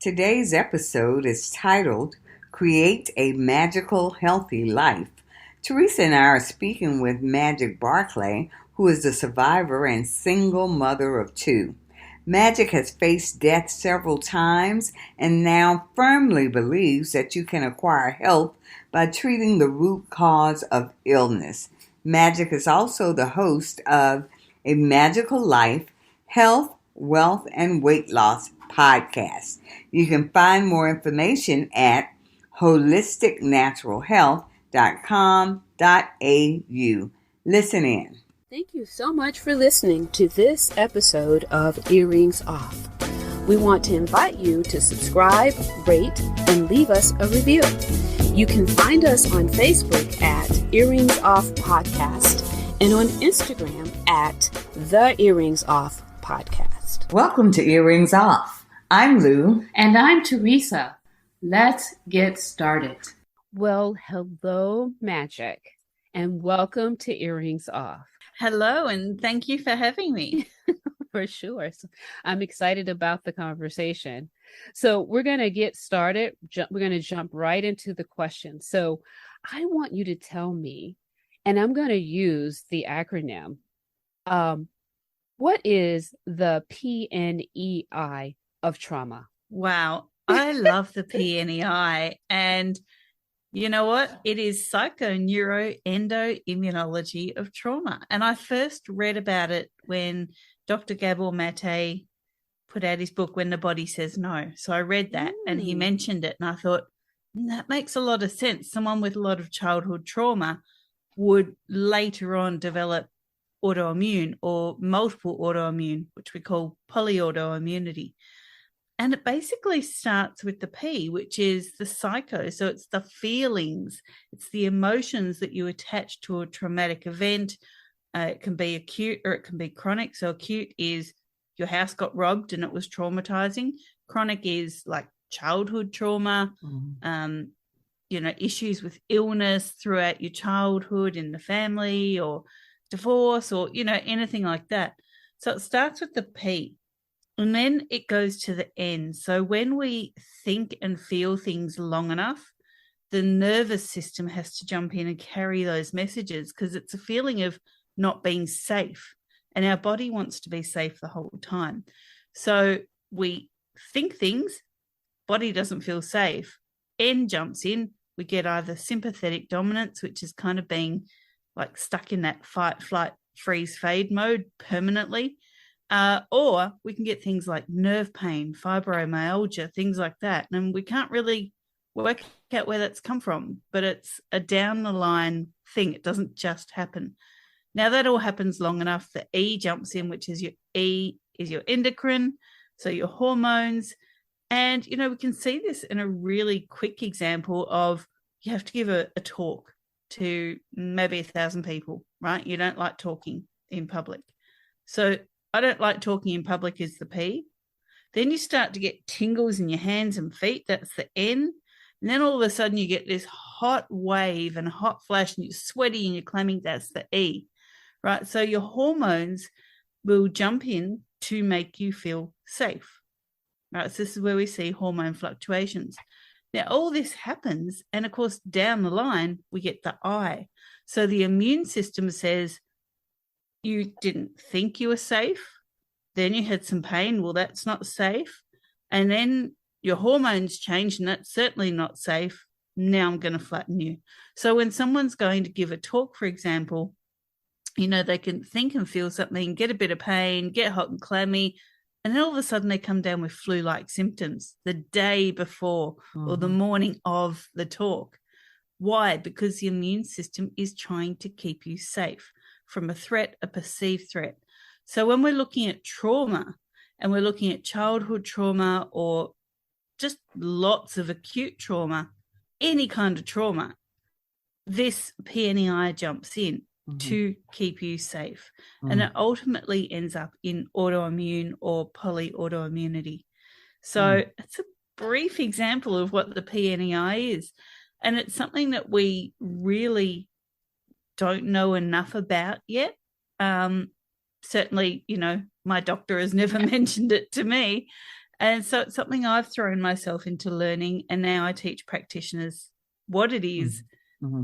Today's episode is titled Create a Magical Healthy Life. Teresa and I are speaking with Magic Barclay, who is a survivor and single mother of two. Magic has faced death several times and now firmly believes that you can acquire health by treating the root cause of illness. Magic is also the host of A Magical Life, Health, Wealth, and Weight Loss podcast. You can find more information at holisticnaturalhealth.com.au. Listen in. Thank you so much for listening to this episode of Earrings Off. We want to invite you to subscribe, rate, and leave us a review. You can find us on Facebook at Earrings Off Podcast and on Instagram at The Earrings Off Podcast. Welcome to Earrings Off. I'm Lou. And I'm Teresa. Let's get started. Well, hello, Magic, and welcome to Earrings Off. Hello, and thank you for having me. For sure. So I'm excited about the conversation. So we're going to get started. We're going to jump right into the question. So I want you to tell me, and I'm going to use the acronym, what is the PNEI of trauma? Wow, I love the PNEI. And you know what? It is Neuro Endo Immunology of trauma. And I first read about it when Dr. Gabor Mate put out his book, When the Body Says No. So I read that and he mentioned it. And I thought, that makes a lot of sense. Someone with a lot of childhood trauma would later on develop autoimmune or multiple autoimmune, which we call polyautoimmunity. And it basically starts with the P, which is the psycho. So it's the feelings, it's the emotions that you attach to a traumatic event. It can be acute or it can be chronic. So acute is your house got robbed and it was traumatizing. Chronic is like childhood trauma, issues with illness throughout your childhood in the family or divorce or, anything like that. So it starts with the P. And then it goes to the N. So when we think and feel things long enough, the nervous system has to jump in and carry those messages because it's a feeling of not being safe. And our body wants to be safe the whole time. So we think things, body doesn't feel safe. N jumps in. We get either sympathetic dominance, which is kind of being like stuck in that fight, flight, freeze, fade mode permanently. Or we can get things like nerve pain, fibromyalgia, things like that. And we can't really work out where that's come from, but it's a down the line thing. It doesn't just happen. Now that all happens long enough, the E jumps in, which is your E is your endocrine, so your hormones. And, we can see this in a really quick example of you have to give a talk to maybe 1,000 people, right? You don't like talking in public. So I don't like talking in public is the P. Then you start to get tingles in your hands and feet. That's the N. And then all of a sudden you get this hot wave and hot flash and you're sweaty and you're clamming. That's the E, right? So your hormones will jump in to make you feel safe, right? So this is where we see hormone fluctuations. Now, all this happens. And of course, down the line, we get the I. So the immune system says, you didn't think you were safe. Then you had some pain. Well, that's not safe. And then your hormones change, and that's certainly not safe. Now I'm going to flatten you. So when someone's going to give a talk, for example, they can think and feel something, get a bit of pain, get hot and clammy, and then all of a sudden they come down with flu-like symptoms the day before or the morning of the talk. Why? Because the immune system is trying to keep you safe from a threat, a perceived threat. So when we're looking at trauma and we're looking at childhood trauma or just lots of acute trauma, any kind of trauma, this PNEI jumps in to keep you safe. And it ultimately ends up in autoimmune or polyautoimmunity. So it's a brief example of what the PNEI is. And it's something that we really don't know enough about yet. Certainly, my doctor has never mentioned it to me. And so it's something I've thrown myself into learning, and now I teach practitioners what it is,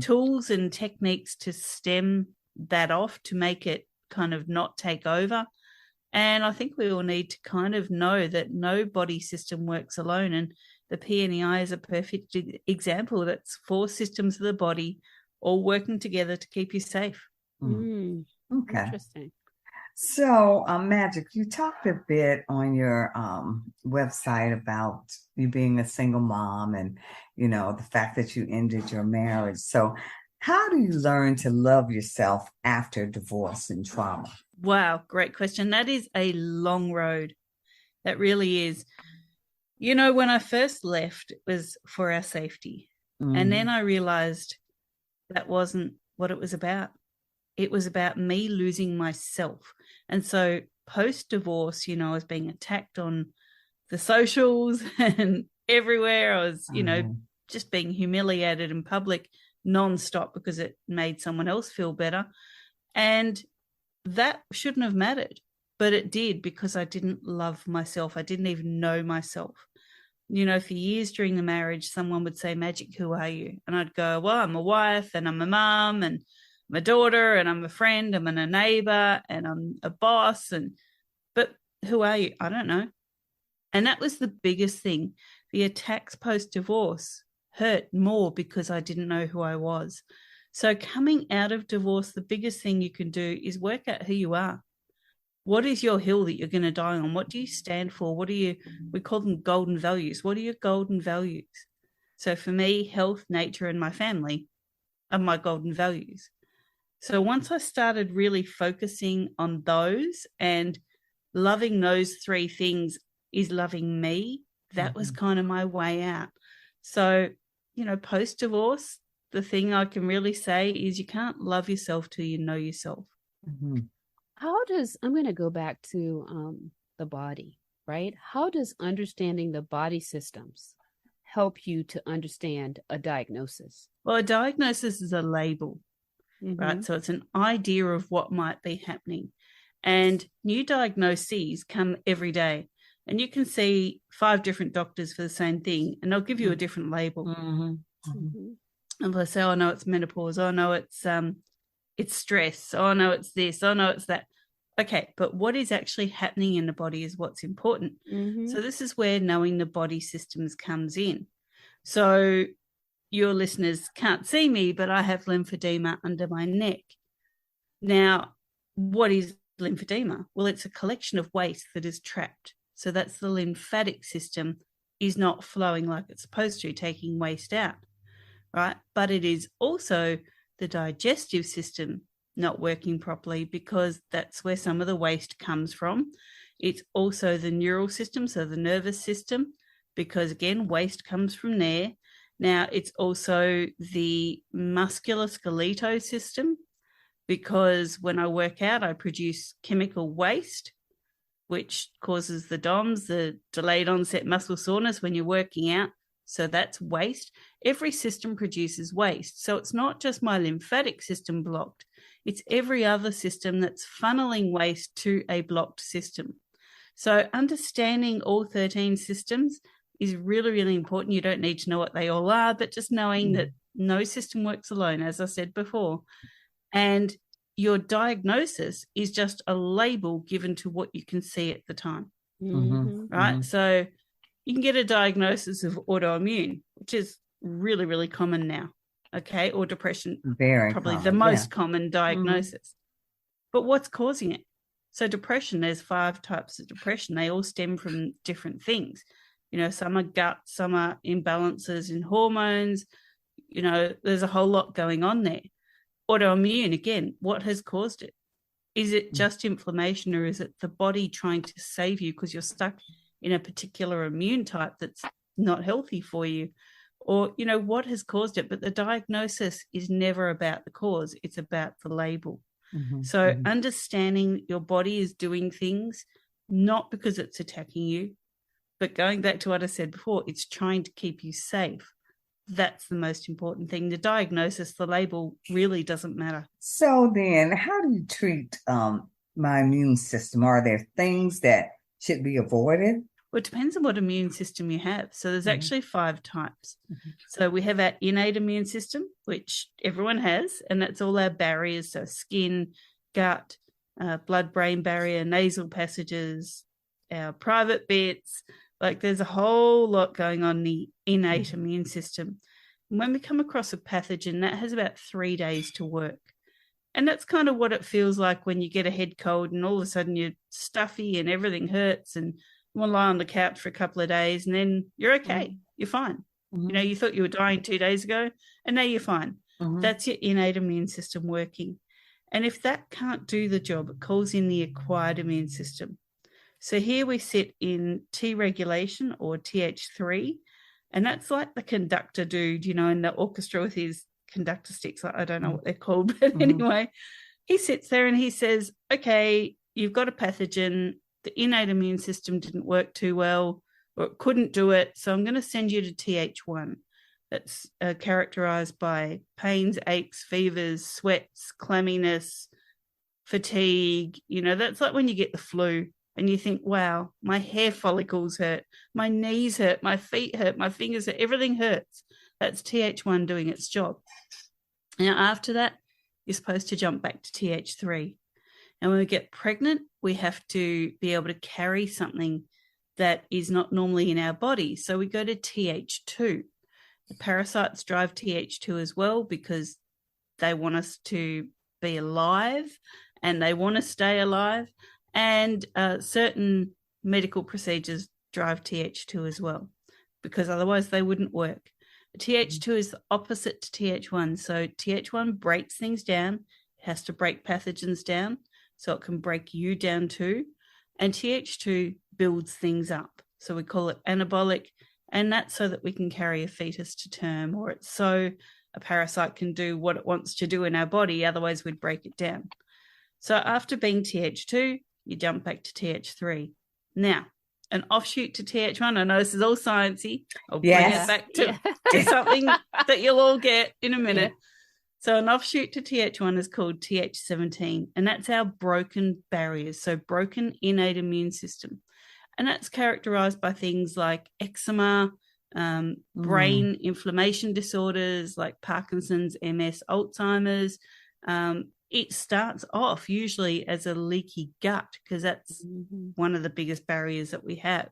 tools and techniques to stem that off, to make it kind of not take over. And I think we all need to kind of know that no body system works alone. And the PNEI is a perfect example. That's 4 systems of the body all working together to keep you safe. Okay. Interesting. So, Magic, you talked a bit on your website about you being a single mom and, the fact that you ended your marriage. So how do you learn to love yourself after divorce and trauma? Wow, great question. That is a long road. That really is. When I first left, it was for our safety. And then I realized that wasn't what it was about. It was about me losing myself. And so post-divorce, I was being attacked on the socials and everywhere. I was, just being humiliated in public nonstop because it made someone else feel better. And that shouldn't have mattered, but it did, because I didn't love myself. I didn't even know myself. For years during the marriage, someone would say, Magic, who are you? And I'd go, well, I'm a wife, and I'm a mom, and I'm a daughter, and I'm a friend, I'm a neighbor, and I'm a boss. But who are you? I don't know. And that was the biggest thing. The attacks post-divorce hurt more because I didn't know who I was. So coming out of divorce, the biggest thing you can do is work out who you are. What is your hill that you're going to die on? What do you stand for? We call them golden values. What are your golden values? So for me, health, nature, and my family are my golden values. So once I started really focusing on those, and loving those 3 things is loving me, that was kind of my way out. So, post-divorce, the thing I can really say is you can't love yourself till you know yourself. I'm going to go back to the body, right? How does understanding the body systems help you to understand a diagnosis? Well, a diagnosis is a label, right? So it's an idea of what might be happening. And new diagnoses come every day. And you can see 5 different doctors for the same thing, and they'll give you a different label. And they'll say, oh, no, it's menopause. Oh, no, it's stress. Oh, no, it's this. Oh, no, it's that. Okay, but what is actually happening in the body is what's important. So this is where knowing the body systems comes in. So your listeners can't see me, but I have lymphedema under my neck. Now, what is lymphedema? Well, it's a collection of waste that is trapped. So that's the lymphatic system is not flowing like it's supposed to, taking waste out, right? But it is also the digestive system not working properly, because that's where some of the waste comes from. It's also the neural system, so the nervous system, because again, waste comes from there. Now, it's also the musculoskeletal system, because when I work out, I produce chemical waste, which causes the DOMS, the delayed onset muscle soreness when you're working out. So that's waste. Every system produces waste. So it's not just my lymphatic system blocked. It's every other system that's funneling waste to a blocked system. So understanding all 13 systems is really, really important. You don't need to know what they all are, but just knowing that no system works alone, as I said before. And your diagnosis is just a label given to what you can see at the time, right? So you can get a diagnosis of autoimmune, which is really, really common now, okay? Or depression, probably the most common diagnosis. But what's causing it? So depression, there's 5 types of depression. They all stem from different things. Some are gut, some are imbalances in hormones. There's a whole lot going on there. Autoimmune, again, what has caused it? Is it just inflammation, or is it the body trying to save you because you're stuck in a particular immune type that's not healthy for you? Or, what has caused it? But the diagnosis is never about the cause. It's about the label. So understanding your body is doing things not because it's attacking you, but going back to what I said before, it's trying to keep you safe. That's the most important thing. The diagnosis, the label really doesn't matter. So then how do you treat my immune system? Are there things that should be avoided? Well, it depends on what immune system you have. So there's actually 5 types. Mm-hmm. So we have our innate immune system, which everyone has, and that's all our barriers, so skin, gut, blood-brain barrier, nasal passages, our private bits. Like there's a whole lot going on in the innate immune system. And when we come across a pathogen, that has about 3 days to work. And that's kind of what it feels like when you get a head cold and all of a sudden you're stuffy and everything hurts and you want to lie on the couch for a couple of days and then you're okay. You're fine. You thought you were dying 2 days ago and now you're fine. That's your innate immune system working. And if that can't do the job, it calls in the acquired immune system. So here we sit in T regulation or TH3, and that's like the conductor dude, in the orchestra with his conductor sticks. I don't know what they're called, but anyway, he sits there and he says, okay, you've got a pathogen. The innate immune system didn't work too well, or it couldn't do it. So I'm going to send you to TH1. That's characterized by pains, aches, fevers, sweats, clamminess, fatigue. That's like when you get the flu and you think, wow, my hair follicles hurt, my knees hurt, my feet hurt, my fingers hurt, everything hurts. That's TH1 doing its job. Now, after that, you're supposed to jump back to TH3. And when we get pregnant, we have to be able to carry something that is not normally in our body. So we go to TH2. The parasites drive TH2 as well because they want us to be alive and they want to stay alive. And certain medical procedures drive TH2 as well because otherwise they wouldn't work. TH2 is the opposite to TH1. So TH1 breaks things down. It has to break pathogens down so it can break you down too. And TH2 builds things up. So we call it anabolic. And that's so that we can carry a fetus to term, or it's so a parasite can do what it wants to do in our body. Otherwise, we'd break it down. So after being TH2, you jump back to TH3. Now, an offshoot to TH1. I know this is all sciencey. I'll bring it back to something that you'll all get in a minute. Yeah. So an offshoot to TH1 is called TH17, and that's our broken barriers, so broken innate immune system. And that's characterized by things like eczema, brain inflammation disorders like Parkinson's, MS, Alzheimer's. It starts off usually as a leaky gut because that's one of the biggest barriers that we have.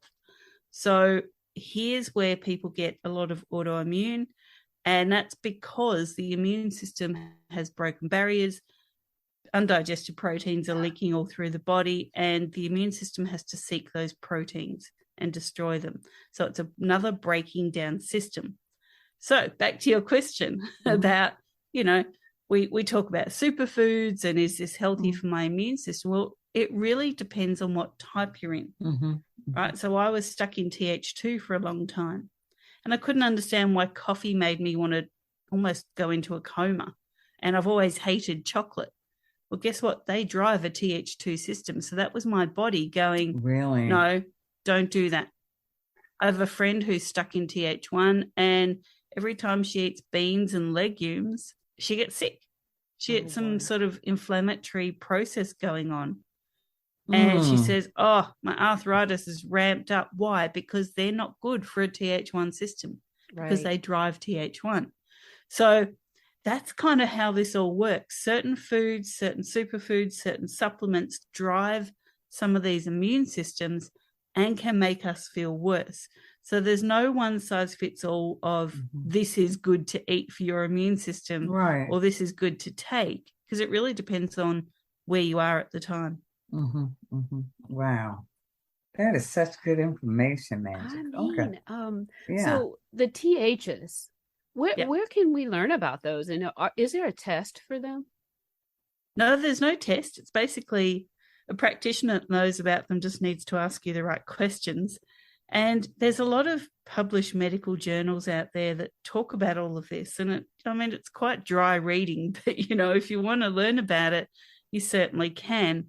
So here's where people get a lot of autoimmune, and that's because the immune system has broken barriers. Undigested proteins are leaking all through the body, and the immune system has to seek those proteins and destroy them. So it's another breaking down system. So back to your question about, we talk about superfoods and is this healthy for my immune system? Well, it really depends on what type you're in, right? So I was stuck in TH2 for a long time, and I couldn't understand why coffee made me want to almost go into a coma. And I've always hated chocolate. Well, guess what? They drive a TH2 system. So that was my body going, really? No, don't do that. I have a friend who's stuck in TH1, and every time she eats beans and legumes, she gets sick. She gets some sort of inflammatory process going on. And she says, oh, my arthritis is ramped up. Why? Because they're not good for a TH1 system because they drive TH1. So that's kind of how this all works. Certain foods, certain superfoods, certain supplements drive some of these immune systems and can make us feel worse. So there's no one size fits all of this is good to eat for your immune system or this is good to take, because it really depends on where you are at the time. Wow. That is such good information, man. So the THs, where can we learn about those? And is there a test for them? No, there's no test. It's basically a practitioner that knows about them just needs to ask you the right questions. And there's a lot of published medical journals out there that talk about all of this. And it's quite dry reading, but, if you want to learn about it, you certainly can.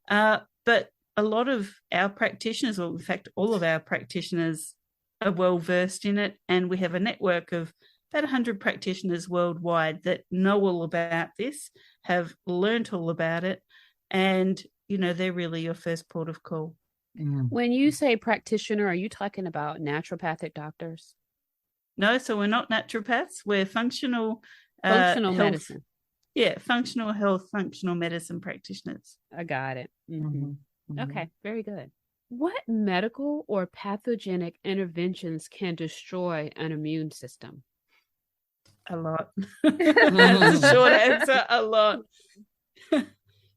But a lot of our practitioners, or in fact, all of our practitioners are well versed in it. And we have a network of about 100 practitioners worldwide that know all about this, have learnt all about it. And, they're really your first port of call. When you say practitioner, are you talking about naturopathic doctors? No, so we're not naturopaths. We're functional Functional health, medicine. Yeah, functional health, functional medicine practitioners. I got it. Okay, very good. What medical or pathogenic interventions can destroy an immune system? A lot. That's the short answer, a lot.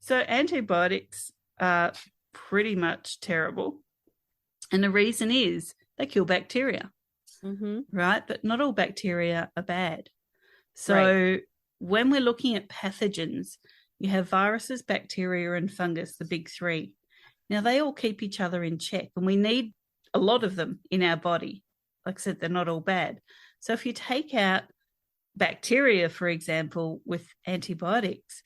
So antibiotics are pretty much terrible. And the reason is they kill bacteria, right? But not all bacteria are bad. So when we're looking at pathogens, you have viruses, bacteria, and fungus, the big three. Now, they all keep each other in check, and we need a lot of them in our body. Like I said, they're not all bad. So if you take out bacteria, for example, with antibiotics,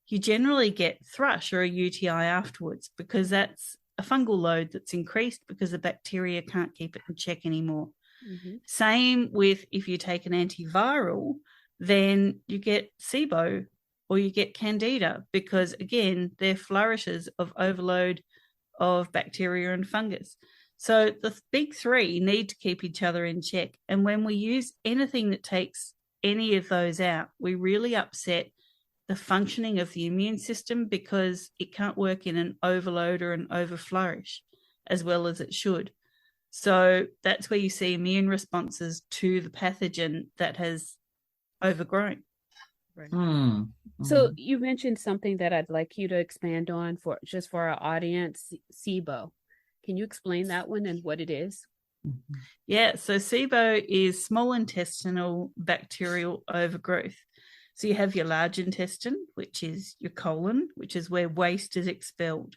you generally get thrush or a UTI afterwards, because that's a fungal load that's increased because the bacteria can't keep it in check anymore. Same with if you take an antiviral, then you get SIBO or you get Candida, because again, they're flourishes of overload of bacteria and fungus. So the big three need to keep each other in check. And when we use anything that takes any of those out, we really upset the functioning of the immune system, because it can't work in an overload or an overflourish as well as it should. So that's where you see immune responses to the pathogen that has overgrown. So you mentioned something that I'd like you to expand on for our audience, SIBO. Can you explain that one and what it is? Yeah, so SIBO is small intestinal bacterial overgrowth. So you have your large intestine, which is your colon, which is where waste is expelled.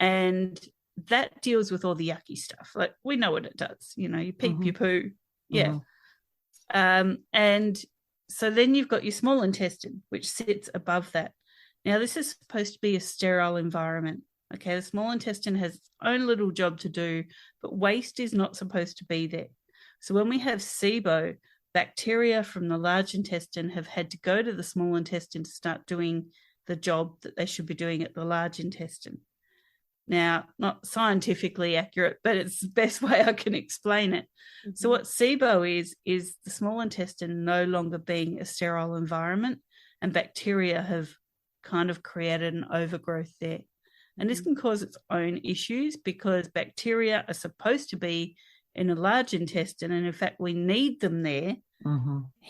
And that deals with all the yucky stuff. Like, we know what it does. You know, you peep, you poo. Yeah. And so then you've got your small intestine, which sits above that. Now, this is supposed to be a sterile environment. Okay, the small intestine has its own little job to do, but waste is not supposed to be there. So when we have SIBO, bacteria from the large intestine have had to go to the small intestine to start doing the job that they should be doing at the large intestine. Now, not scientifically accurate, but it's the best way I can explain it. So what SIBO is the small intestine no longer being a sterile environment, and bacteria have kind of created an overgrowth there. And this can cause its own issues, because bacteria are supposed to be in a large intestine, and in fact, we need them there.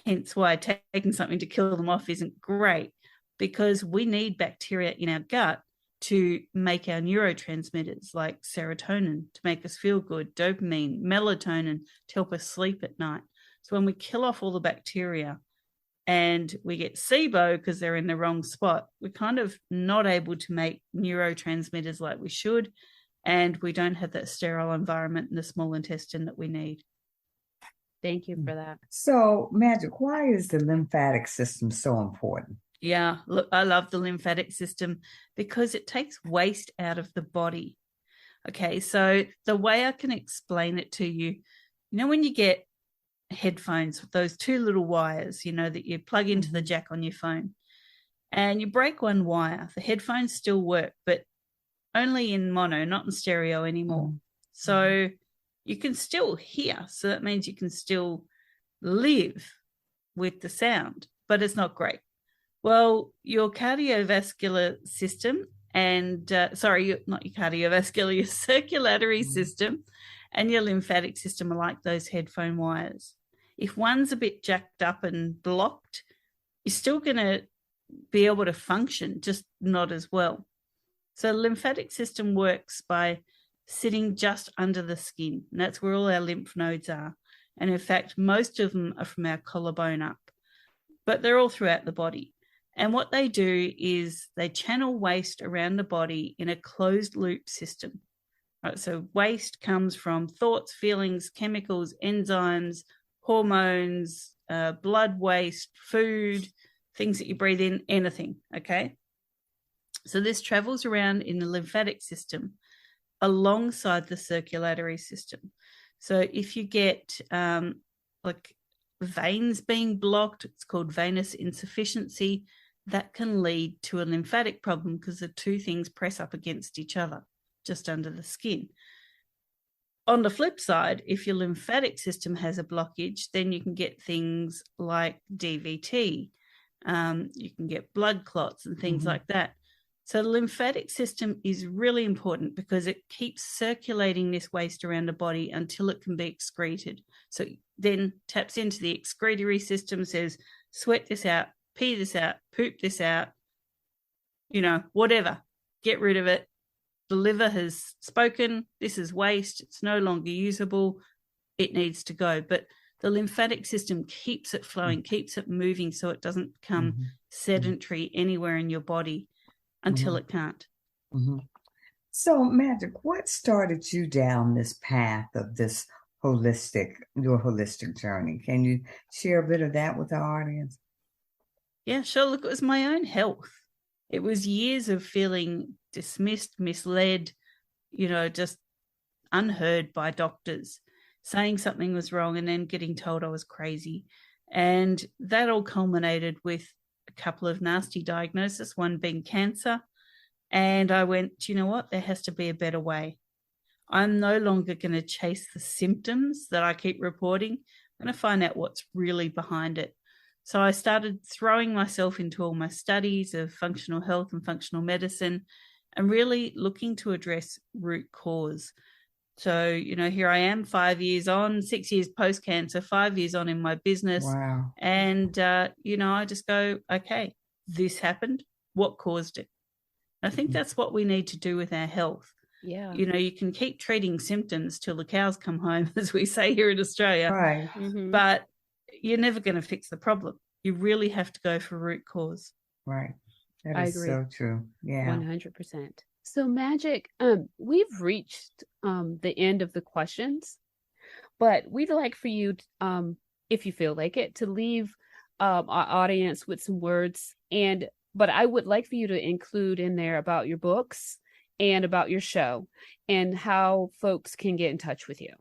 Hence why taking something to kill them off isn't great, because we need bacteria in our gut to make our neurotransmitters like serotonin to make us feel good, dopamine, melatonin to help us sleep at night. So when we kill off all the bacteria and we get SIBO because they're in the wrong spot, we're kind of not able to make neurotransmitters like we should, and we don't have that sterile environment in the small intestine that we need. Thank you for that. So, Magic, why is the lymphatic system so important? Yeah, look, I love the lymphatic system because it takes waste out of the body. Okay, so the way I can explain it to you, you know, when you get headphones with those two little wires, you know, that you plug into the jack on your phone, and you break one wire, the headphones still work, but only in mono, not in stereo anymore. So you can still hear. So that means you can still live with the sound, but it's not great. Well, your cardiovascular system and, not your cardiovascular, your circulatory system and your lymphatic system are like those headphone wires. If one's a bit jacked up and blocked, you're still going to be able to function, just not as well. So the lymphatic system works by sitting just under the skin, and that's where all our lymph nodes are. And in fact, most of them are from our collarbone up, but they're all throughout the body. And what they do is they channel waste around the body in a closed loop system. Right, so waste comes from thoughts, feelings, chemicals, enzymes, hormones, blood waste, food, things that you breathe in, anything, okay? So this travels around in the lymphatic system alongside the circulatory system. So if you get like veins being blocked, it's called venous insufficiency, that can lead to a lymphatic problem because the two things press up against each other just under the skin. On the flip side, if your lymphatic system has a blockage, then you can get things like DVT. You can get blood clots and things like that. So the lymphatic system is really important because it keeps circulating this waste around the body until it can be excreted. So then taps into the excretory system, says, sweat this out, pee this out, poop this out, whatever, get rid of it. The liver has spoken, this is waste, it's no longer usable, it needs to go. But the lymphatic system keeps it flowing, keeps it moving so it doesn't become sedentary anywhere in your body until it can't. So, Magic, what started you down this path of your holistic journey? Can you share a bit of that with our audience? Yeah, sure. Look, it was my own health. It was years of feeling dismissed, misled, just unheard by doctors, saying something was wrong and then getting told I was crazy. And that all culminated with a couple of nasty diagnoses, one being cancer. And I went, do you know what? There has to be a better way. I'm no longer going to chase the symptoms that I keep reporting. I'm going to find out what's really behind it. So I started throwing myself into all my studies of functional health and functional medicine and really looking to address root cause. So, here I am 5 years on, 6 years post-cancer, 5 years on in my business. Wow. And, I just go, okay, this happened. What caused it? I think that's what we need to do with our health. Yeah. You can keep treating symptoms till the cows come home, as we say here in Australia. Right. But you're never going to fix the problem. You really have to go for root cause. Right. That I is agree. so true. Yeah. 100%. So, Magic, we've reached the end of the questions, but we'd like for you, if you feel like it, to leave our audience with some words. But I would like for you to include in there about your books and about your show and how folks can get in touch with you.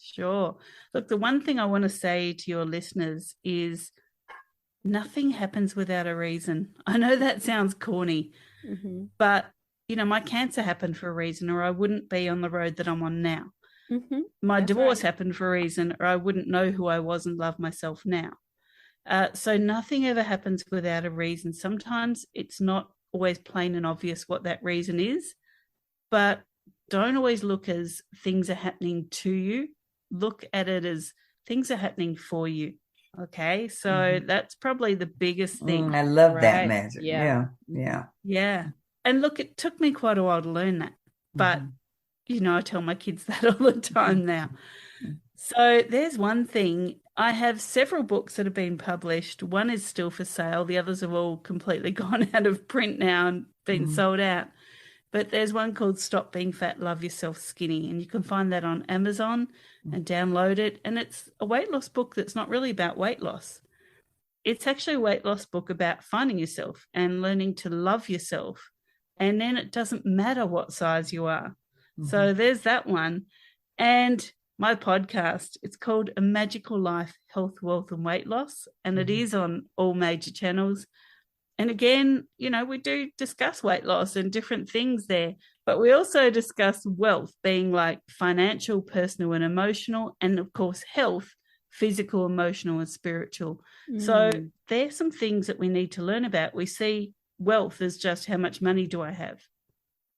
Sure. Look, the one thing I want to say to your listeners is nothing happens without a reason. I know that sounds corny, but, my cancer happened for a reason, or I wouldn't be on the road that I'm on now. My divorce happened for a reason, or I wouldn't know who I was and love myself now. So nothing ever happens without a reason. Sometimes it's not always plain and obvious what that reason is, but don't always look as things are happening to you. Look at it as things are happening for you. Okay, so that's probably the biggest thing. I love that, Magic. Yeah. Yeah. And look, it took me quite a while to learn that, but I tell my kids that all the time now. So there's one thing. I have several books that have been published. One is still for sale. The others have all completely gone out of print now and been sold out. But there's one called Stop Being Fat, Love Yourself Skinny. And you can find that on Amazon and download it. And it's a weight loss book that's not really about weight loss. It's actually a weight loss book about finding yourself and learning to love yourself. And then it doesn't matter what size you are. So there's that one. And my podcast, it's called A Magical Life, Health, Wealth and Weight Loss. And it is on all major channels. And again, we do discuss weight loss and different things there, but we also discuss wealth being like financial, personal and emotional, and of course, health, physical, emotional and spiritual. So there's some things that we need to learn about. We see wealth as just how much money do I have,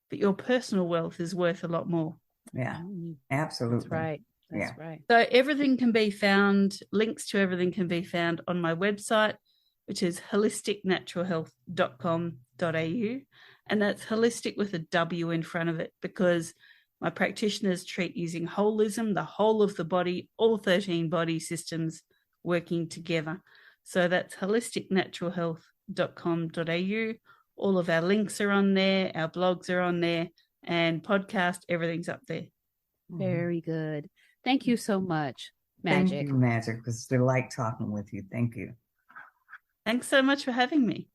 but your personal wealth is worth a lot more. Yeah, absolutely. That's right. That's right. So everything can be found, links to everything can be found on my website, which is holisticnaturalhealth.com.au. And that's holistic with a W in front of it, because my practitioners treat using holism, the whole of the body, all 13 body systems working together. So that's holisticnaturalhealth.com.au. All of our links are on there, our blogs are on there, and podcast, everything's up there. Very good. Thank you so much, Magic. Thank you, Magic. It was a delight talking with you. Thank you. Thanks so much for having me.